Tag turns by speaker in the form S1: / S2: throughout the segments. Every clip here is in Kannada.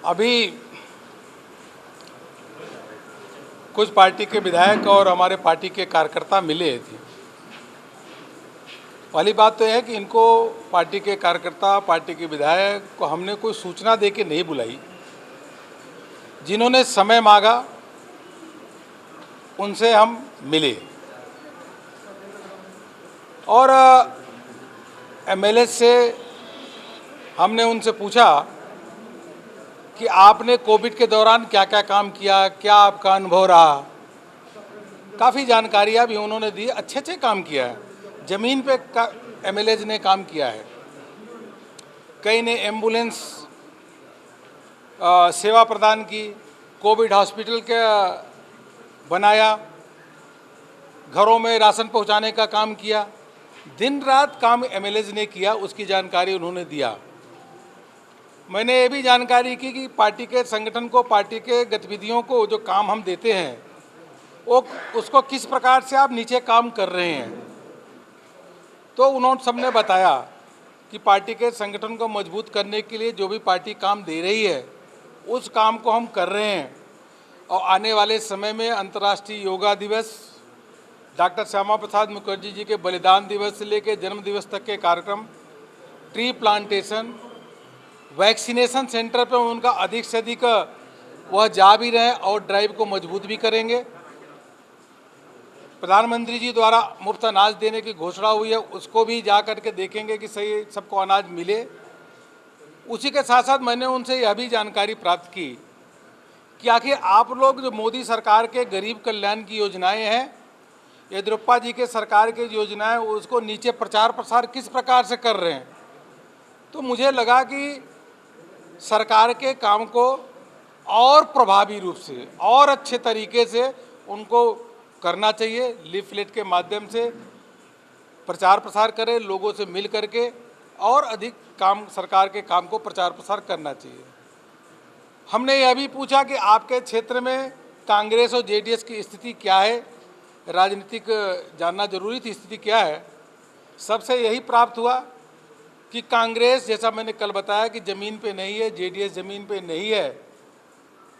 S1: अभी कुछ पार्टी के विधायक और हमारे पार्टी के कार्यकर्ता मिले थे। पहली बात तो यह है कि इनको पार्टी के कार्यकर्ता, पार्टी के विधायक को हमने कोई सूचना दे के नहीं बुलाई। जिन्होंने समय मांगा उनसे हम मिले और एमएलए से हमने उनसे पूछा कि आपने कोविड के दौरान क्या क्या काम किया, क्या आपका अनुभव रहा। काफ़ी जानकारियाँ भी उन्होंने दी, अच्छे अच्छे काम किया है। ज़मीन पे एमएलए ने काम किया है। कई ने एम्बुलेंस सेवा प्रदान की, कोविड हॉस्पिटल के बनाया, घरों में राशन पहुंचाने का काम किया। दिन रात काम एमएलए ने किया, उसकी जानकारी उन्होंने दिया। मैंने ये भी जानकारी की कि पार्टी के संगठन को, पार्टी के गतिविधियों को जो काम हम देते हैं वो उसको किस प्रकार से आप नीचे काम कर रहे हैं। तो उन्होंने सबने बताया कि पार्टी के संगठन को मजबूत करने के लिए जो भी पार्टी काम दे रही है उस काम को हम कर रहे हैं। और आने वाले समय में अंतर्राष्ट्रीय योगा दिवस, डॉक्टर श्यामा प्रसाद मुखर्जी जी के बलिदान दिवस से लेकर जन्म दिवस तक के कार्यक्रम, ट्री प्लांटेशन, वैक्सीनेशन सेंटर पर उनका अधिक से अधिक वह जा भी रहे और ड्राइव को मजबूत भी करेंगे। प्रधानमंत्री जी द्वारा मुफ्त अनाज देने की घोषणा हुई है, उसको भी जा करके देखेंगे कि सही सबको अनाज मिले। उसी के साथ साथ मैंने उनसे यह भी जानकारी प्राप्त की कि आखिर आप लोग जो मोदी सरकार के गरीब कल्याण की योजनाएं हैं, येदियुरप्पा जी के सरकार की योजनाएं, उसको नीचे प्रचार प्रसार किस प्रकार से कर रहे हैं। तो मुझे लगा कि सरकार के काम को और प्रभावी रूप से और अच्छे तरीके से उनको करना चाहिए। लीफलेट के माध्यम से प्रचार प्रसार करें, लोगों से मिल करके और अधिक काम, सरकार के काम को प्रचार प्रसार करना चाहिए। हमने यह भी पूछा कि आपके क्षेत्र में कांग्रेस और जेडीएस की स्थिति क्या है, राजनीतिक जानना जरूरी थी, स्थिति क्या है। सबसे यही प्राप्त हुआ कि कांग्रेस, जैसा मैंने कल बताया, कि ज़मीन पे नहीं है, जेडीएस ज़मीन पे नहीं है,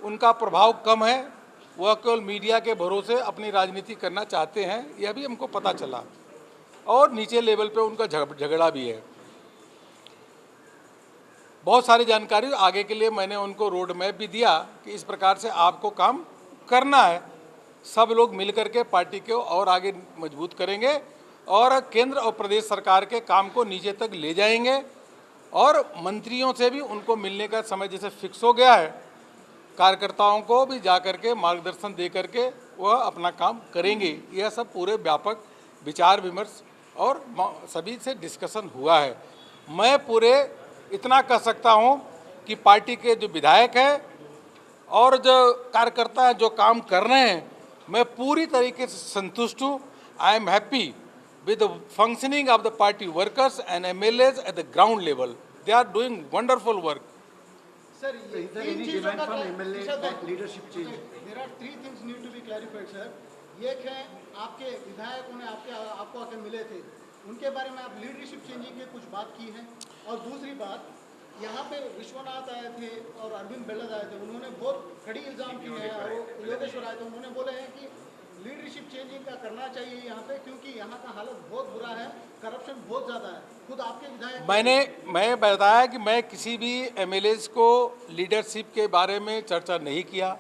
S1: उनका प्रभाव कम है, वह केवल मीडिया के भरोसे अपनी राजनीति करना चाहते हैं, यह भी हमको पता चला। और नीचे लेवल पे उनका झगड़ा भी है। बहुत सारी जानकारी आगे के लिए मैंने उनको रोड मैप भी दिया कि इस प्रकार से आपको काम करना है। सब लोग मिलकर के पार्टी को और आगे मजबूत करेंगे और केंद्र और प्रदेश सरकार के काम को नीचे तक ले जाएंगे। और मंत्रियों से भी उनको मिलने का समय जैसे फिक्स हो गया है, कार्यकर्ताओं को भी जा कर के मार्गदर्शन दे करके वह अपना काम करेंगे। यह सब पूरे व्यापक विचार विमर्श और सभी से डिस्कशन हुआ है। मैं पूरे इतना कह सकता हूं कि पार्टी के जो विधायक हैं और जो कार्यकर्ता हैं जो काम कर रहे हैं, मैं पूरी तरीके से संतुष्ट हूँ। I am happy with the functioning of the party workers and MLAs at the ground level. They are doing wonderful work.
S2: Sir, is there any demand from MLA for leadership change? There are three things need to be clarified, sir. एक है, आपके विधायकों ने आपको आके मिले थे, उनके बारे में आप लीडरशिप चेंजिंग की कुछ बात की है। और दूसरी बात, यहाँ पे विश्वनाथ आए थे और अरविंद बेल्लद आए थे, उन्होंने बहुत कड़ी इल्जाम किए हैं। और योगेश्वर आए थे, उन्होंने बोले हैं कि लीडरशिप चेंजिंग का करना चाहिए यहाँ पे, क्योंकि यहाँ का हालत बहुत बुरा है, करप्शन बहुत ज़्यादा है। खुद आपके विधायक
S1: मैं बताया कि मैं किसी भी एमएलएस को लीडरशिप के बारे में चर्चा नहीं किया।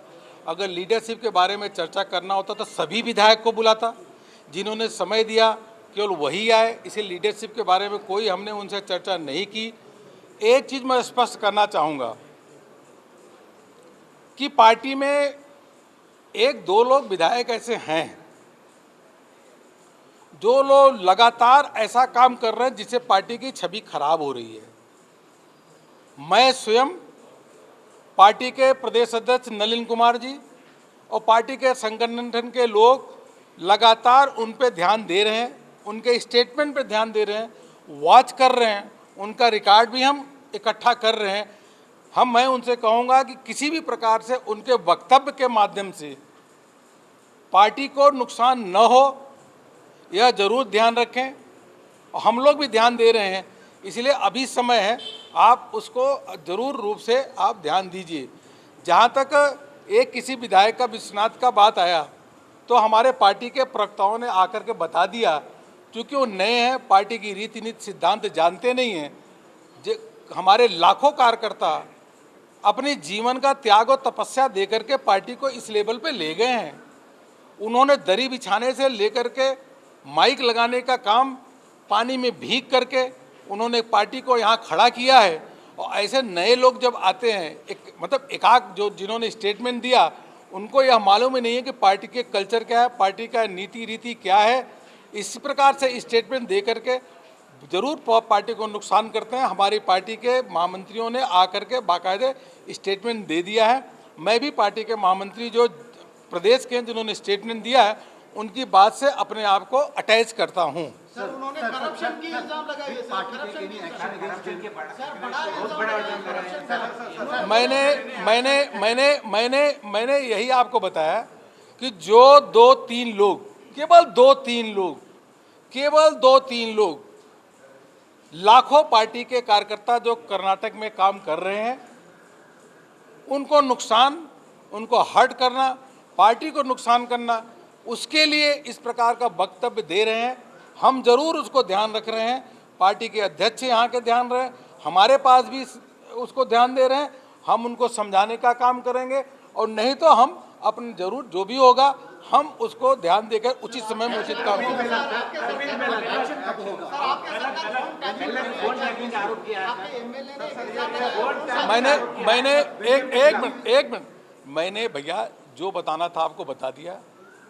S1: अगर लीडरशिप के बारे में चर्चा करना होता तो सभी विधायक को बुलाता। जिन्होंने समय दिया केवल वही आए। इसे लीडरशिप के बारे में कोई हमने उनसे चर्चा नहीं की। एक चीज़ मैं स्पष्ट करना चाहूँगा कि पार्टी में एक दो लोग विधायक ऐसे हैं जो लोग लगातार ऐसा काम कर रहे हैं जिससे पार्टी की छवि खराब हो रही है। मैं स्वयं, पार्टी के प्रदेश अध्यक्ष नलिन कुमार जी और पार्टी के संगठन के लोग लगातार उन पे ध्यान दे रहे हैं, उनके स्टेटमेंट पे ध्यान दे रहे हैं, वॉच कर रहे हैं, उनका रिकॉर्ड भी हम इकट्ठा कर रहे हैं। मैं उनसे कहूँगा कि किसी भी प्रकार से उनके वक्तव्य के माध्यम से पार्टी को नुकसान न हो, यह जरूर ध्यान रखें। और हम लोग भी ध्यान दे रहे हैं इसलिए अभी समय है, आप उसको जरूर रूप से आप ध्यान दीजिए। जहाँ तक एक किसी विधायक का विश्वनाथ का बात आया, तो हमारे पार्टी के प्रवक्ताओं ने आकर के बता दिया, क्योंकि वो नए हैं, पार्टी की रीति नीति सिद्धांत जानते नहीं हैं। हमारे लाखों कार्यकर्ता अपने जीवन का त्याग और तपस्या दे करके पार्टी को इस लेवल पे ले गए हैं। उन्होंने दरी बिछाने से लेकर के माइक लगाने का काम, पानी में भीग करके उन्होंने पार्टी को यहाँ खड़ा किया है। और ऐसे नए लोग जब आते हैं, एकाक जो जिन्होंने स्टेटमेंट दिया, उनको यह मालूम ही नहीं है कि पार्टी के कल्चर क्या है, पार्टी का नीति रीति क्या है। इसी प्रकार से स्टेटमेंट दे करके जरूर पार्टी को नुकसान करते हैं। हमारी पार्टी के महामंत्रियों ने आकर के बाकायदे स्टेटमेंट दे दिया है। मैं भी पार्टी के महामंत्री जो प्रदेश के हैं, जिन्होंने स्टेटमेंट दिया है, उनकी बात से अपने आप को अटैच करता हूं।
S2: सर, उन्होंने करप्शन की इल्जाम लगाई है सर, करप्शन की सर, बड़ा
S1: मैंने यही आपको बताया कि जो केवल दो तीन लोग लाखों पार्टी के कार्यकर्ता जो कर्नाटक में काम कर रहे हैं, उनको नुकसान, उनको हर्ट करना, पार्टी को नुकसान करना, उसके लिए इस प्रकार का वक्तव्य दे रहे हैं। हम जरूर उसको ध्यान रख रहे हैं। पार्टी के अध्यक्ष यहाँ के ध्यान रहे, हमारे पास भी उसको ध्यान दे रहे हैं। हम उनको समझाने का काम करेंगे, और नहीं तो हम अपने जरूर जो भी होगा हम उसको ध्यान देकर उचित समय में उचित काम करेंगे। एक मिनट मैंने भैया जो बताना था आपको बता दिया।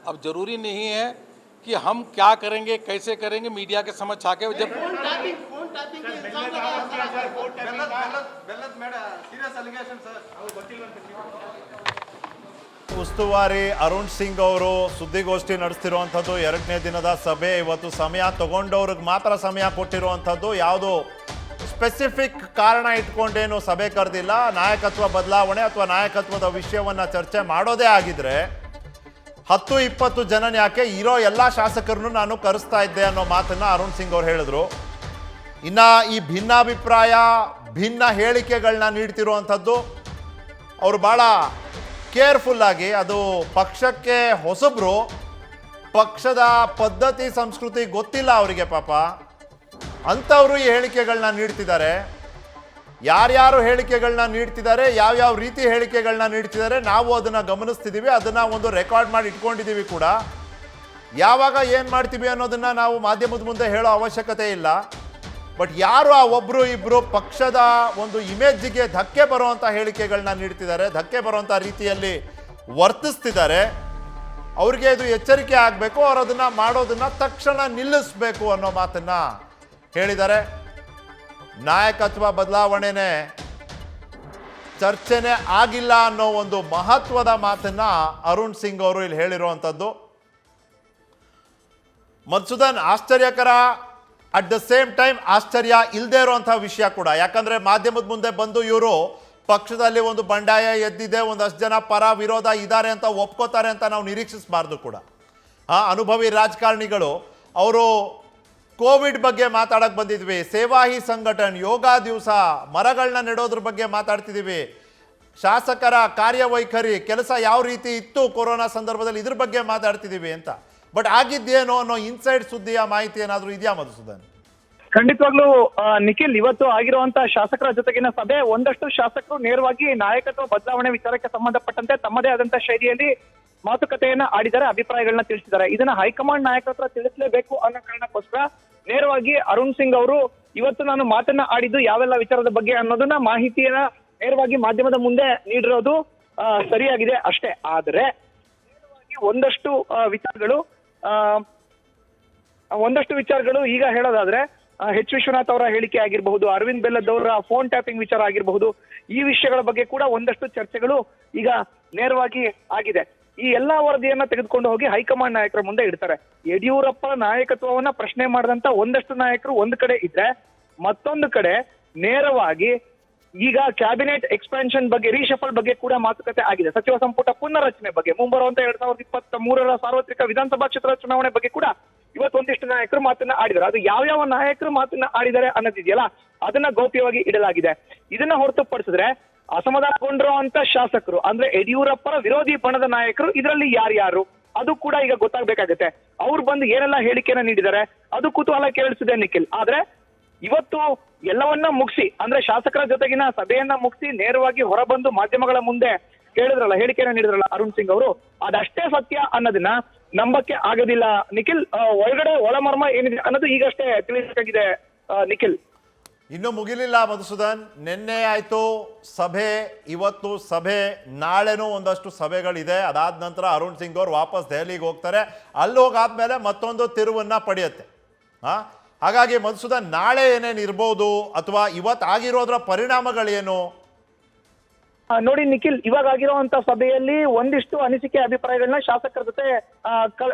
S1: अब जरूरी नहीं है कि हम क्या करेंगे, कैसे करेंगे, मीडिया के समक्ष आके जब
S3: ಉಸ್ತುವಾರಿ ಅರುಣ್ ಸಿಂಗ್ ಅವರು ಸುದ್ದಿಗೋಷ್ಠಿ ನಡೆಸ್ತಿರುವಂಥದ್ದು 2ನೇ ದಿನದ ಸಭೆ. ಇವತ್ತು ಸಮಯ ತಗೊಂಡವ್ರಿಗೆ ಮಾತ್ರ ಸಮಯ ಕೊಟ್ಟಿರುವಂಥದ್ದು. ಯಾವುದು ಸ್ಪೆಸಿಫಿಕ್ ಕಾರಣ ಇಟ್ಕೊಂಡೇನು ಸಭೆ ಕರೆದಿಲ್ಲ. ನಾಯಕತ್ವ ಬದಲಾವಣೆ ಅಥವಾ ನಾಯಕತ್ವದ ವಿಷಯವನ್ನು ಚರ್ಚೆ ಮಾಡೋದೇ ಆಗಿದ್ರೆ 10-20 ಜನ ಯಾಕೆ, ಇರೋ ಎಲ್ಲ ಶಾಸಕರನ್ನು ನಾನು ಕರೆಸ್ತಾ ಇದ್ದೆ ಅನ್ನೋ ಮಾತನ್ನು ಅರುಣ್ ಸಿಂಗ್ ಅವರು ಹೇಳಿದ್ರು. ಇನ್ನು ಈ ಭಿನ್ನಾಭಿಪ್ರಾಯ, ಭಿನ್ನ ಹೇಳಿಕೆಗಳನ್ನ ನೀಡ್ತಿರುವಂಥದ್ದು ಅವರು ಭಾಳ ಕೇರ್ಫುಲ್ಲಾಗಿ, ಅದು ಪಕ್ಷಕ್ಕೆ ಹೊಸಬ್ರು, ಪಕ್ಷದ ಪದ್ಧತಿ ಸಂಸ್ಕೃತಿ ಗೊತ್ತಿಲ್ಲ ಅವರಿಗೆ ಪಾಪ, ಅಂಥವರು ಈ ಹೇಳಿಕೆಗಳನ್ನ ನೀಡ್ತಿದ್ದಾರೆ. ಯಾರ್ಯಾರು ಹೇಳಿಕೆಗಳನ್ನ ನೀಡ್ತಿದ್ದಾರೆ, ಯಾವ್ಯಾವ ರೀತಿ ಹೇಳಿಕೆಗಳನ್ನ ನೀಡ್ತಿದ್ದಾರೆ, ನಾವು ಅದನ್ನು ಗಮನಿಸ್ತಿದ್ದೀವಿ, ಅದನ್ನು ಒಂದು ರೆಕಾರ್ಡ್ ಮಾಡಿ ಇಟ್ಕೊಂಡಿದ್ದೀವಿ ಕೂಡ. ಯಾವಾಗ ಏನು ಮಾಡ್ತೀವಿ ಅನ್ನೋದನ್ನು ನಾವು ಮಾಧ್ಯಮದ ಮುಂದೆ ಹೇಳೋ ಅವಶ್ಯಕತೆ ಇಲ್ಲ. ಬಟ್ ಯಾರು ಆ ಒಬ್ಬರು ಇಬ್ಬರು ಪಕ್ಷದ ಒಂದು ಇಮೇಜಿಗೆ ಧಕ್ಕೆ ಬರುವಂಥ ಹೇಳಿಕೆಗಳನ್ನ ನೀಡ್ತಿದ್ದಾರೆ, ಧಕ್ಕೆ ಬರುವಂಥ ರೀತಿಯಲ್ಲಿ ವರ್ತಿಸ್ತಿದ್ದಾರೆ, ಅವ್ರಿಗೆ ಇದು ಎಚ್ಚರಿಕೆ ಆಗಬೇಕು. ಅವ್ರು ಅದನ್ನು ಮಾಡೋದನ್ನು ತಕ್ಷಣ ನಿಲ್ಲಿಸಬೇಕು ಅನ್ನೋ ಮಾತನ್ನು ಹೇಳಿದ್ದಾರೆ. ನಾಯಕತ್ವ ಬದಲಾವಣೆನೇ ಚರ್ಚೆನೇ ಆಗಿಲ್ಲ ಅನ್ನೋ ಒಂದು ಮಹತ್ವದ ಮಾತನ್ನು ಅರುಣ್ ಸಿಂಗ್ ಅವರು ಇಲ್ಲಿ ಹೇಳಿರುವಂಥದ್ದು. ಮಧುಸೂದನ್, ಆಶ್ಚರ್ಯಕರ, ಅಟ್ ದ ಸೇಮ್ ಟೈಮ್ ಆಶ್ಚರ್ಯ ಇಲ್ಲದೆ ಇರುವಂಥ ವಿಷಯ ಕೂಡ. ಯಾಕಂದರೆ ಮಾಧ್ಯಮದ ಮುಂದೆ ಬಂದು ಇವರು ಪಕ್ಷದಲ್ಲಿ ಒಂದು ಬಂಡಾಯ ಎದ್ದಿದೆ, ಒಂದಷ್ಟು ಜನ ಪರ ವಿರೋಧ ಇದ್ದಾರೆ ಅಂತ ಒಪ್ಕೋತಾರೆ ಅಂತ ನಾವು ನಿರೀಕ್ಷಿಸಬಾರ್ದು ಕೂಡ. ಅನುಭವಿ ರಾಜಕಾರಣಿಗಳು ಅವರು ಕೋವಿಡ್ ಬಗ್ಗೆ ಮಾತಾಡಕ್ಕೆ ಬಂದಿದ್ವಿ, ಸೇವಾ ಹಿ ಸಂಘಟನೆ, ಯೋಗ ದಿವಸ, ಮರಗಳನ್ನ ನೆಡೋದ್ರ ಬಗ್ಗೆ ಮಾತಾಡ್ತಿದ್ದೀವಿ, ಶಾಸಕರ ಕಾರ್ಯವೈಖರಿ, ಕೆಲಸ ಯಾವ ರೀತಿ ಇತ್ತು ಕೊರೋನಾ ಸಂದರ್ಭದಲ್ಲಿ, ಇದ್ರ ಬಗ್ಗೆ ಮಾತಾಡ್ತಿದ್ದೀವಿ ಅಂತ. ಬಟ್ ಆಗಿದ್ದೇನೋ ಅನ್ನೋ ಇನ್ಸೈಡ್ ಸುದ್ದಿಯ ಮಾಹಿತಿ ಏನಾದರೂ ಇದೆಯಾ ಮಧುಸೂದನ್?
S4: ಖಂಡಿತವಾಗ್ಲೂ ನಿಖಿಲ್, ಇವತ್ತು ಆಗಿರುವಂತಹ ಶಾಸಕರ ಜೊತೆಗಿನ ಸಭೆ, ಒಂದಷ್ಟು ಶಾಸಕರು ನೇರವಾಗಿ ನಾಯಕತ್ವ ಬದಲಾವಣೆ ವಿಚಾರಕ್ಕೆ ಸಂಬಂಧಪಟ್ಟಂತೆ ತಮ್ಮದೇ ಆದಂತಹ ಶೈಲಿಯಲ್ಲಿ ಮಾತುಕತೆಯನ್ನ ಆಡಿದ್ದಾರೆ, ಅಭಿಪ್ರಾಯಗಳನ್ನ ತಿಳಿಸಿದ್ದಾರೆ. ಇದನ್ನ ಹೈಕಮಾಂಡ್ ನಾಯಕತ್ವ ತಿಳಿಸಲೇಬೇಕು ಅನ್ನೋ ಕಾರಣಕ್ಕೋಸ್ಕರ ನೇರವಾಗಿ ಅರುಣ್ ಸಿಂಗ್ ಅವರು ಇವತ್ತು ನಾನು ಮಾತನ್ನ ಆಡಿದ್ದು ಯಾವೆಲ್ಲ ವಿಚಾರದ ಬಗ್ಗೆ ಅನ್ನೋದನ್ನ ಮಾಹಿತಿಯನ್ನ ನೇರವಾಗಿ ಮಾಧ್ಯಮದ ಮುಂದೆ ನೀಡಿರೋದು ಸರಿಯಾಗಿದೆ ಅಷ್ಟೇ. ಆದ್ರೆ ನೇರವಾಗಿ ಒಂದಷ್ಟು ವಿಚಾರಗಳು ಈಗ ಹೇಳೋದಾದ್ರೆ, ಎಚ್ ವಿಶ್ವನಾಥ್ ಅವರ ಹೇಳಿಕೆ ಆಗಿರಬಹುದು, ಅರವಿಂದ್ ಬೆಲ್ಲದ್ ಅವರ ಫೋನ್ ಟ್ಯಾಪಿಂಗ್ ವಿಚಾರ ಆಗಿರಬಹುದು, ಈ ವಿಷಯಗಳ ಬಗ್ಗೆ ಕೂಡ ಒಂದಷ್ಟು ಚರ್ಚೆಗಳು ಈಗ ನೇರವಾಗಿ ಆಗಿದೆ. ಈ ಎಲ್ಲಾ ವರದಿಯನ್ನ ತೆಗೆದುಕೊಂಡು ಹೋಗಿ ಹೈಕಮಾಂಡ್ ನಾಯಕರ ಮುಂದೆ ಇಡ್ತಾರೆ. ಯಡಿಯೂರಪ್ಪ ನಾಯಕತ್ವವನ್ನ ಪ್ರಶ್ನೆ ಮಾಡಿದಂತ ಒಂದಷ್ಟು ನಾಯಕರು ಒಂದು ಕಡೆ ಇದ್ರೆ, ಮತ್ತೊಂದು ಕಡೆ ನೇರವಾಗಿ ಈಗ ಕ್ಯಾಬಿನೆಟ್ ಎಕ್ಸ್ಪಾನ್ಷನ್ ಬಗ್ಗೆ ರೀಶಫಲ್ ಬಗ್ಗೆ ಕೂಡ ಮಾತುಕತೆ ಆಗಿದೆ. ಸಚಿವ ಸಂಪುಟ ಪುನರ್ರಚನೆ ಬಗ್ಗೆ, ಮುಂಬರುವಂತ 2023 ಸಾರ್ವತ್ರಿಕ ವಿಧಾನಸಭಾ ಕ್ಷೇತ್ರ ಚುನಾವಣೆ ಬಗ್ಗೆ ಕೂಡ ಇವತ್ತು ಒಂದಿಷ್ಟು ನಾಯಕರು ಮಾತನ್ನ ಆಡಿದ್ದಾರೆ. ಅದು ಯಾವ ನಾಯಕರು ಮಾತನ್ನ ಆಡಿದ್ದಾರೆ ಅನ್ನೋದಿದೆಯಲ್ಲ, ಅದನ್ನ ಗೌಪ್ಯವಾಗಿ ಇಡಲಾಗಿದೆ. ಇದನ್ನ ಹೊರತುಪಡಿಸಿದ್ರೆ ಅಸಮಾಧಾನಗೊಂಡಿರುವಂತ ಶಾಸಕರು ಅಂದ್ರೆ ಯಡಿಯೂರಪ್ಪರ ವಿರೋಧಿ ಬಣದ ನಾಯಕರು ಇದರಲ್ಲಿ ಯಾರ್ಯಾರು ಅದು ಕೂಡ ಈಗ ಗೊತ್ತಾಗಬೇಕಾಗುತ್ತೆ. ಅವ್ರು ಬಂದು ಏನೆಲ್ಲ ಹೇಳಿಕೆಯನ್ನ ನೀಡಿದ್ದಾರೆ ಅದು ಕುತೂಹಲ ಕೇಳಿಸಿದೆ ನಿಖಿಲ್. ಆದ್ರೆ ಇವತ್ತು ಎಲ್ಲವನ್ನ ಮುಗಿಸಿ ಅಂದ್ರೆ ಶಾಸಕರ ಜೊತೆಗಿನ ಸಭೆಯನ್ನ ಮುಗಿಸಿ ನೇರವಾಗಿ ಹೊರಬಂದು ಮಾಧ್ಯಮಗಳ ಮುಂದೆ ಹೇಳಿದ್ರಲ್ಲ, ಹೇಳಿಕೆಯನ್ನ ನೀಡಿದ್ರಲ್ಲ ಅರುಣ್ ಸಿಂಗ್ ಅವರು, ಅದಷ್ಟೇ ಸತ್ಯ ಅನ್ನೋದನ್ನ ನಂಬಕ್ಕೆ ಆಗೋದಿಲ್ಲ ನಿಖಿಲ್. ಒಳಗಡೆ ಒಳಮರ್ಮ ಏನಿದೆ ಅನ್ನೋದು ಈಗಷ್ಟೇ ತಿಳಿಸಬೇಕಾಗಿದೆ ನಿಖಿಲ್.
S3: ಇನ್ನೂ ಮುಗಿಲಿಲ್ಲ ಮಧುಸೂದನ್. ನಿನ್ನೆ ಆಯಿತು ಸಭೆ, ಇವತ್ತು ಸಭೆ, ನಾಳೆನೂ ಒಂದಷ್ಟು ಸಭೆಗಳಿದೆ. ಅದಾದ ನಂತರ ಅರುಣ್ ಸಿಂಗ್ ಅವರು ವಾಪಸ್ ದೆಹಲಿಗೆ ಹೋಗ್ತಾರೆ. ಅಲ್ಲಿ ಹೋಗಾದ್ಮೇಲೆ ಮತ್ತೊಂದು ತಿರುವನ್ನ ಪಡೆಯುತ್ತೆ. ಹಾಗಾಗಿ ಮಧುಸೂದನ್, ನಾಳೆ ಏನೇನು ಇರ್ಬೋದು ಅಥವಾ ಇವತ್ತು ಆಗಿರೋದ್ರ ಪರಿಣಾಮಗಳೇನು?
S4: ನೋಡಿ ನಿಖಿಲ್, ಇವಾಗ ಆಗಿರುವಂತ ಸಭೆಯಲ್ಲಿ ಒಂದಿಷ್ಟು ಅನಿಸಿಕೆ ಅಭಿಪ್ರಾಯಗಳನ್ನ ಶಾಸಕರ ಜೊತೆ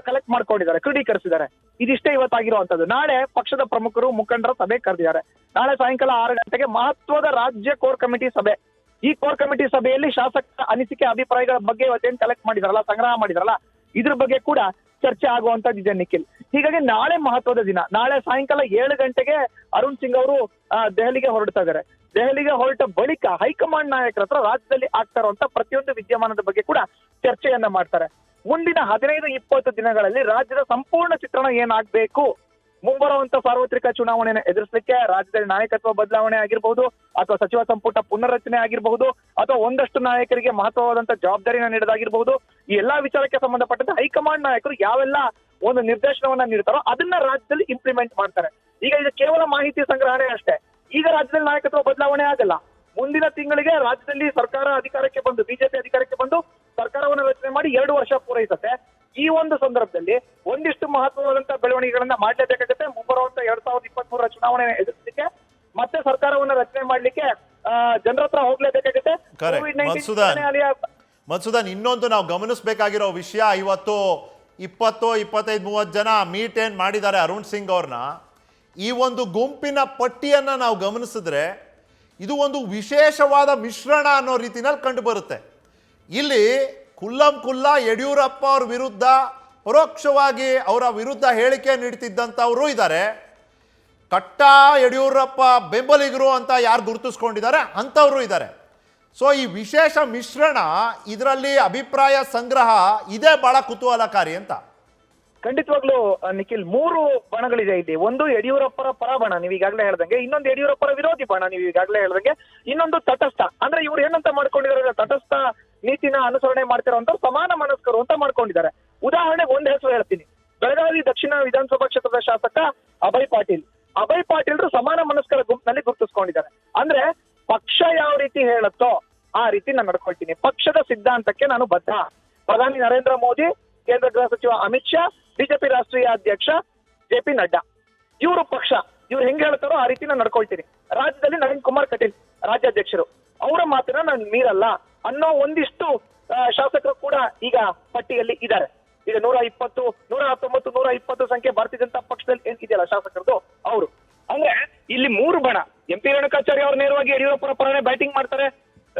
S4: ಕಲೆಕ್ಟ್ ಮಾಡ್ಕೊಂಡಿದ್ದಾರೆ, ಕ್ರೋಢೀಕರಿಸಿದ್ದಾರೆ. ಇದಿಷ್ಟೇ ಇವತ್ತಾಗಿರುವಂತದ್ದು. ನಾಳೆ ಪಕ್ಷದ ಪ್ರಮುಖರು ಮುಖಂಡರ ಸಭೆ ಕರೆದಿದ್ದಾರೆ. ನಾಳೆ ಸಾಯಂಕಾಲ 6 ಗಂಟೆಗೆ ಮಹತ್ವದ ರಾಜ್ಯ ಕೋರ್ ಕಮಿಟಿ ಸಭೆ. ಈ ಕೋರ್ ಕಮಿಟಿ ಸಭೆಯಲ್ಲಿ ಶಾಸಕರ ಅನಿಸಿಕೆ ಅಭಿಪ್ರಾಯಗಳ ಬಗ್ಗೆ ಇವತ್ತೇನು ಕಲೆಕ್ಟ್ ಮಾಡಿದಾರಲ್ಲ, ಸಂಗ್ರಹ ಮಾಡಿದಾರಲ್ಲ, ಇದ್ರ ಬಗ್ಗೆ ಕೂಡ ಚರ್ಚೆ ಆಗುವಂತದ್ದಿದೆ ನಿಖಿಲ್. ಹೀಗಾಗಿ ನಾಳೆ ಮಹತ್ವದ ದಿನ. ನಾಳೆ ಸಾಯಂಕಾಲ 7 ಗಂಟೆಗೆ ಅರುಣ್ ಸಿಂಗ್ ಅವರು ದೆಹಲಿಗೆ ಹೊರಡ್ತಾ ಇದ್ದಾರೆ. ದೆಹಲಿಗೆ ಹೊರಟ ಬಳಿಕ ಹೈಕಮಾಂಡ್ ನಾಯಕರ ಹತ್ರ ರಾಜ್ಯದಲ್ಲಿ ಆಗ್ತಾ ಇರುವಂತ ಪ್ರತಿಯೊಂದು ವಿದ್ಯಮಾನದ ಬಗ್ಗೆ ಕೂಡ ಚರ್ಚೆಯನ್ನ ಮಾಡ್ತಾರೆ. ಮುಂದಿನ 15-20 ದಿನಗಳಲ್ಲಿ ರಾಜ್ಯದ ಸಂಪೂರ್ಣ ಚಿತ್ರಣ ಏನಾಗಬೇಕು, ಮುಂಬರುವಂತ ಸಾರ್ವತ್ರಿಕ ಚುನಾವಣೆಯನ್ನು ಎದುರಿಸಲಿಕ್ಕೆ ರಾಜ್ಯದಲ್ಲಿ ನಾಯಕತ್ವ ಬದಲಾವಣೆ ಆಗಿರಬಹುದು, ಅಥವಾ ಸಚಿವ ಸಂಪುಟ ಪುನರ್ರಚನೆ ಆಗಿರಬಹುದು, ಅಥವಾ ಒಂದಷ್ಟು ನಾಯಕರಿಗೆ ಮಹತ್ವವಾದಂತ ಜವಾಬ್ದಾರಿನ ನೀಡೋದಾಗಿರಬಹುದು. ಈ ಎಲ್ಲಾ ವಿಚಾರಕ್ಕೆ ಸಂಬಂಧಪಟ್ಟಂತೆ ಹೈಕಮಾಂಡ್ ನಾಯಕರು ಯಾವೆಲ್ಲ ಒಂದು ನಿರ್ದೇಶನವನ್ನ ನೀಡ್ತಾರೋ ಅದನ್ನ ರಾಜ್ಯದಲ್ಲಿ ಇಂಪ್ಲಿಮೆಂಟ್ ಮಾಡ್ತಾರೆ. ಈಗ ಇದು ಕೇವಲ ಮಾಹಿತಿ ಸಂಗ್ರಹಣೆ ಅಷ್ಟೇ. ಈಗ ರಾಜ್ಯದಲ್ಲಿ ನಾಯಕತ್ವ ಬದಲಾವಣೆ ಆಗಲ್ಲ. ಮುಂದಿನ ತಿಂಗಳಿಗೆ ರಾಜ್ಯದಲ್ಲಿ ಸರ್ಕಾರ ಅಧಿಕಾರಕ್ಕೆ ಬಂದು, ಬಿಜೆಪಿ ಅಧಿಕಾರಕ್ಕೆ ಬಂದು ಸರ್ಕಾರವನ್ನು ರಚನೆ ಮಾಡಿ 2 ವರ್ಷ ಪೂರೈಸುತ್ತೆ. ಈ ಒಂದು ಸಂದರ್ಭದಲ್ಲಿ ಒಂದಿಷ್ಟು ಮಹತ್ವವಾದಂತಹ ಬೆಳವಣಿಗೆಗಳನ್ನ ಮಾಡಲೇಬೇಕಾಗುತ್ತೆ. ಮುಂಬರುವಂತ 2023 ಚುನಾವಣೆ ಎದುರಿಸಲಿಕ್ಕೆ ಮತ್ತೆ ಸರ್ಕಾರವನ್ನು ರಚನೆ ಮಾಡ್ಲಿಕ್ಕೆ ಜನರ ಹತ್ರ ಹೋಗ್ಲೇಬೇಕಾಗುತ್ತೆ.
S3: ಮಧುಸೂದನ್, ಇನ್ನೊಂದು ನಾವು ಗಮನಿಸಬೇಕಾಗಿರೋ ವಿಷಯ, ಇವತ್ತು 20-25-30 ಜನ ಮೀಟ್ ಏನ್ ಮಾಡಿದ್ದಾರೆ ಅರುಣ್ ಸಿಂಗ್ ಅವ್ರನ್ನ. ಈ ಒಂದು ಗುಂಪಿನ ಪಟ್ಟಿಯನ್ನ ನಾವು ಗಮನಿಸಿದ್ರೆ ಇದು ಒಂದು ವಿಶೇಷವಾದ ಮಿಶ್ರಣ ಅನ್ನೋ ರೀತಿನಲ್ಲಿ ಕಂಡು ಬರುತ್ತೆ. ಇಲ್ಲಿ ಕುಲ್ಲ ಯಡಿಯೂರಪ್ಪ ಅವ್ರ ವಿರುದ್ಧ ಪರೋಕ್ಷವಾಗಿ ಅವರ ವಿರುದ್ಧ ಹೇಳಿಕೆ ನೀಡ್ತಿದ್ದಂಥವರು ಇದ್ದಾರೆ. ಕಟ್ಟ ಯಡಿಯೂರಪ್ಪ ಬೆಂಬಲಿಗರು ಅಂತ ಯಾರು ಗುರುತಿಸ್ಕೊಂಡಿದ್ದಾರೆ ಅಂಥವರು ಇದ್ದಾರೆ. ಸೊ ಈ ವಿಶೇಷ ಮಿಶ್ರಣ, ಇದರಲ್ಲಿ ಅಭಿಪ್ರಾಯ ಸಂಗ್ರಹ ಇದೇ ಬಹಳ ಕುತೂಹಲಕಾರಿ ಅಂತ.
S4: ಖಂಡಿತವಾಗ್ಲೂ ನಿಖಿಲ್, 3 ಬಣಗಳಿದೆ ಇಲ್ಲಿ. ಒಂದು ಯಡಿಯೂರಪ್ಪರ ಪರ ಬಣ, ನೀವು ಈಗಾಗಲೇ ಹೇಳ್ದಂಗೆ. ಇನ್ನೊಂದು ಯಡಿಯೂರಪ್ಪರ ವಿರೋಧಿ ಬಣ, ನೀವು ಈಗಾಗಲೇ ಹೇಳ್ದಂಗೆ. ಇನ್ನೊಂದು ತಟಸ್ಥ, ಅಂದ್ರೆ ಇವ್ರು ಏನಂತ ಮಾಡ್ಕೊಂಡಿದ್ದಾರೆ, ತಟಸ್ಥ ನೀತಿನ ಅನುಸರಣೆ ಮಾಡ್ತಿರೋಂಥವ್ರು ಸಮಾನ ಮನಸ್ಕರು ಅಂತ ಮಾಡ್ಕೊಂಡಿದ್ದಾರೆ. ಉದಾಹರಣೆಗೆ ಒಂದು ಹೆಸರು ಹೇಳ್ತೀನಿ. ಬೆಳಗಾವಿ ದಕ್ಷಿಣ ವಿಧಾನಸಭಾ ಕ್ಷೇತ್ರದ ಶಾಸಕ ಅಭಯ್ ಪಾಟೀಲ್ರು ಸಮಾನ ಮನಸ್ಕರ ಗುಂಪಿನಲ್ಲಿ ಗುರುತಿಸ್ಕೊಂಡಿದ್ದಾರೆ. ಅಂದ್ರೆ ಪಕ್ಷ ಯಾವ ರೀತಿ ಹೇಳುತ್ತೋ ಆ ರೀತಿ ನಾನು ನಡ್ಕೊಳ್ತೀನಿ. ಪಕ್ಷದ ಸಿದ್ಧಾಂತಕ್ಕೆ ನಾನು ಬದ್ಧ. ಪ್ರಧಾನಿ ನರೇಂದ್ರ ಮೋದಿ, ಕೇಂದ್ರ ಗೃಹ ಸಚಿವ ಅಮಿತ್ ಶಾ, ಬಿಜೆಪಿ ರಾಷ್ಟ್ರೀಯ ಅಧ್ಯಕ್ಷ JP ನಡ್ಡಾ, ಇವರು ಪಕ್ಷ ಇವ್ರು ಹೆಂಗ್ ಹೇಳ್ತಾರೋ ಆ ರೀತಿ ನಾನು ನಡ್ಕೊಳ್ತೀನಿ. ರಾಜ್ಯದಲ್ಲಿ ನಳಿನ್ ಕುಮಾರ್ ಕಟೀಲ್ ರಾಜ್ಯಾಧ್ಯಕ್ಷರು, ಅವರ ಮಾತನ್ನ ನಾನು ಮೀರಲ್ಲ ಅನ್ನೋ ಒಂದಿಷ್ಟು ಶಾಸಕರು ಕೂಡ ಈಗ ಪಟ್ಟಿಯಲ್ಲಿ ಇದ್ದಾರೆ. ಈಗ 120, 119, 120 ಸಂಖ್ಯೆ ಭಾರತೀಯ ಜನತಾ ಪಕ್ಷದಲ್ಲಿ ಏನ್ ಇದೆಯಲ್ಲ ಶಾಸಕರದು, ಅವರು. ಅಂದ್ರೆ ಇಲ್ಲಿ 3 ಬಣ. MP ರೇಣುಕಾಚಾರ್ಯ ಅವರು ನೇರವಾಗಿ ಯಡಿಯೂರಪ್ಪರ ಪರನೇ ಬ್ಯಾಟಿಂಗ್ ಮಾಡ್ತಾರೆ,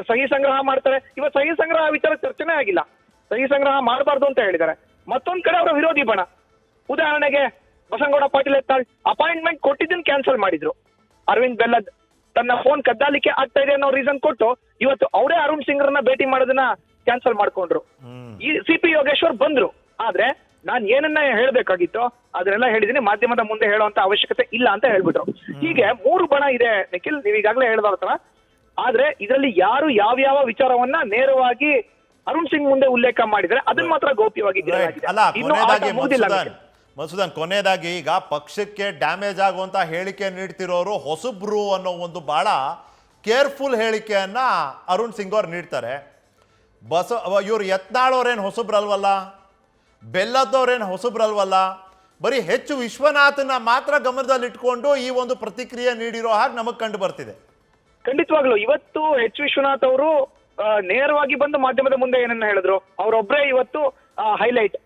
S4: ಸಹಿ ಸಂಗ್ರಹ ಮಾಡ್ತಾರೆ. ಇವತ್ತು ಸಹಿ ಸಂಗ್ರಹ ವಿಚಾರ ಚರ್ಚೆನೇ ಆಗಿಲ್ಲ. ಸಹಿ ಸಂಗ್ರಹ ಮಾಡಬಾರ್ದು ಅಂತ ಹೇಳಿದ್ದಾರೆ. ಮತ್ತೊಂದ್ ಕಡೆ ಅವರ ವಿರೋಧಿ ಬಣ, ಉದಾಹರಣೆಗೆ ಬಸನಗೌಡ ಪಾಟೀಲ್ ಎತ್ತಾಳ್ ಅಪಾಯಿಂಟ್ಮೆಂಟ್ ಕೊಟ್ಟಿದ್ದನ್ನು ಕ್ಯಾನ್ಸಲ್ ಮಾಡಿದ್ರು. ಅರವಿಂದ್ ಬೆಲ್ಲದ್ ತನ್ನ ಫೋನ್ ಕದ್ದಾಲಿಕೆ ಆಗ್ತಾ ಇದೆ ಅನ್ನೋ ರೀಸನ್ ಕೊಟ್ಟು ಇವತ್ತು ಅವರೇ ಅರುಣ್ ಸಿಂಗ್ರನ್ನ ಭೇಟಿ ಮಾಡೋದನ್ನ ಕ್ಯಾನ್ಸಲ್ ಮಾಡ್ಕೊಂಡ್ರು. ಈ CP ಯೋಗೇಶ್ವರ್ ಬಂದ್ರು. ಆದ್ರೆ ನಾನ್ ಏನನ್ನ ಹೇಳ್ಬೇಕಾಗಿತ್ತೋ ಅದನ್ನೆಲ್ಲ ಹೇಳಿದೀನಿ, ಮಾಧ್ಯಮದ ಮುಂದೆ ಹೇಳುವಂತ ಅವಶ್ಯಕತೆ ಇಲ್ಲ ಅಂತ ಹೇಳ್ಬಿಟ್ರು. ಹೀಗೆ 3 ಬಣ ಇದೆ ನಿಖಿಲ್, ನೀವು ಈಗಾಗಲೇ ಹೇಳಿದ. ಆದ್ರೆ ಇದರಲ್ಲಿ ಯಾರು ಯಾವ್ಯಾವ ವಿಚಾರವನ್ನ ನೇರವಾಗಿ ಅರುಣ್ ಸಿಂಗ್ ಮುಂದೆ ಉಲ್ಲೇಖ ಮಾಡಿದ್ರೆ ಅದನ್ನ ಮಾತ್ರ ಗೌಪ್ಯವಾಗಿ
S3: ಮಧುಸೂದನ್, ಕೊನೆಯದಾಗಿ ಈಗ ಪಕ್ಷಕ್ಕೆ ಡ್ಯಾಮೇಜ್ ಆಗುವಂತ ಹೇಳಿಕೆ ನೀಡ್ತಿರೋರು ಹೊಸಬ್ರು ಅನ್ನೋ ಒಂದು ಬಹಳ ಕೇರ್ಫುಲ್ ಹೇಳಿಕೆಯನ್ನ ಅರುಣ್ ಸಿಂಗ್ ಅವ್ರು ನೀಡ್ತಾರೆ. ಇವ್ರು ಯತ್ನಾಳವ್ರೇನು ಹೊಸಬ್ರಲ್ವಲ್ಲ, ಬೆಲ್ಲದವ್ರೇನು ಹೊಸಬ್ರಲ್ವಲ್ಲ, ಬರೀ ಹೆಚ್ಚು ವಿಶ್ವನಾಥನ ಮಾತ್ರ ಗಮನದಲ್ಲಿಟ್ಕೊಂಡು ಈ ಒಂದು ಪ್ರತಿಕ್ರಿಯೆ ನೀಡಿರೋ ಹಾಗೆ ನಮಗ್ ಕಂಡು ಬರ್ತಿದೆ.
S4: ಖಂಡಿತವಾಗ್ಲು ಇವತ್ತು ವಿಶ್ವನಾಥ್ ಅವರು ನೇರವಾಗಿ ಬಂದು ಮಾಧ್ಯಮದ ಮುಂದೆ ಏನನ್ನ ಹೇಳಿದ್ರು, ಅವರೊಬ್ಬರೇ ಇವತ್ತು ಹೈಲೈಟ್,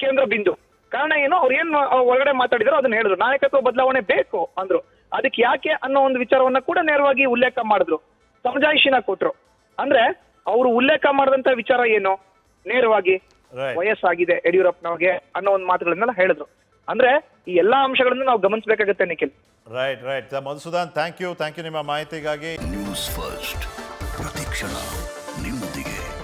S4: ಕೇಂದ್ರ ಬಿಂದು. ಕಾರಣ ಏನು, ಅವ್ರು ಏನ್ ಒಳಗಡೆ ಮಾತಾಡಿದ್ರು ಅದನ್ನ ಹೇಳಿದ್ರು. ನಾಯಕತ್ವ ಬದಲಾವಣೆ ಬೇಕು ಅಂದ್ರು. ಅದಕ್ಕೆ ಯಾಕೆ ಅನ್ನೋ ಒಂದು ವಿಚಾರವನ್ನ ಕೂಡ ನೇರವಾಗಿ ಉಲ್ಲೇಖ ಮಾಡಿದ್ರು. ಸಮಜಾಯಿಷಿನ ಕೊಟ್ರು. ಅಂದ್ರೆ ಅವರು ಉಲ್ಲೇಖ ಮಾಡಿದಂತ ವಿಚಾರ ಏನು, ನೇರವಾಗಿ
S3: Right.
S4: ವಯಸ್ಸಾಗಿದೆ ಯಡಿಯೂರಪ್ಪನವ್ರಿಗೆ ಅನ್ನೋ ಒಂದು ಮಾತುಗಳನ್ನೆಲ್ಲ ಹೇಳಿದ್ರು. ಅಂದ್ರೆ ಈ ಎಲ್ಲಾ ಅಂಶಗಳನ್ನು ನಾವು ಗಮನಿಸಬೇಕಾಗತ್ತೆ Nikhil.
S3: Right Madhusudan, thank you ನಿಮ್ಮ ಮಾಹಿತಿಗಾಗಿ.
S5: ನ್ಯೂಸ್ ಫಸ್ಟ್ ಪ್ರತಿಕ್ಷಣ ನಿಮ್ಮೊಂದಿಗೆ.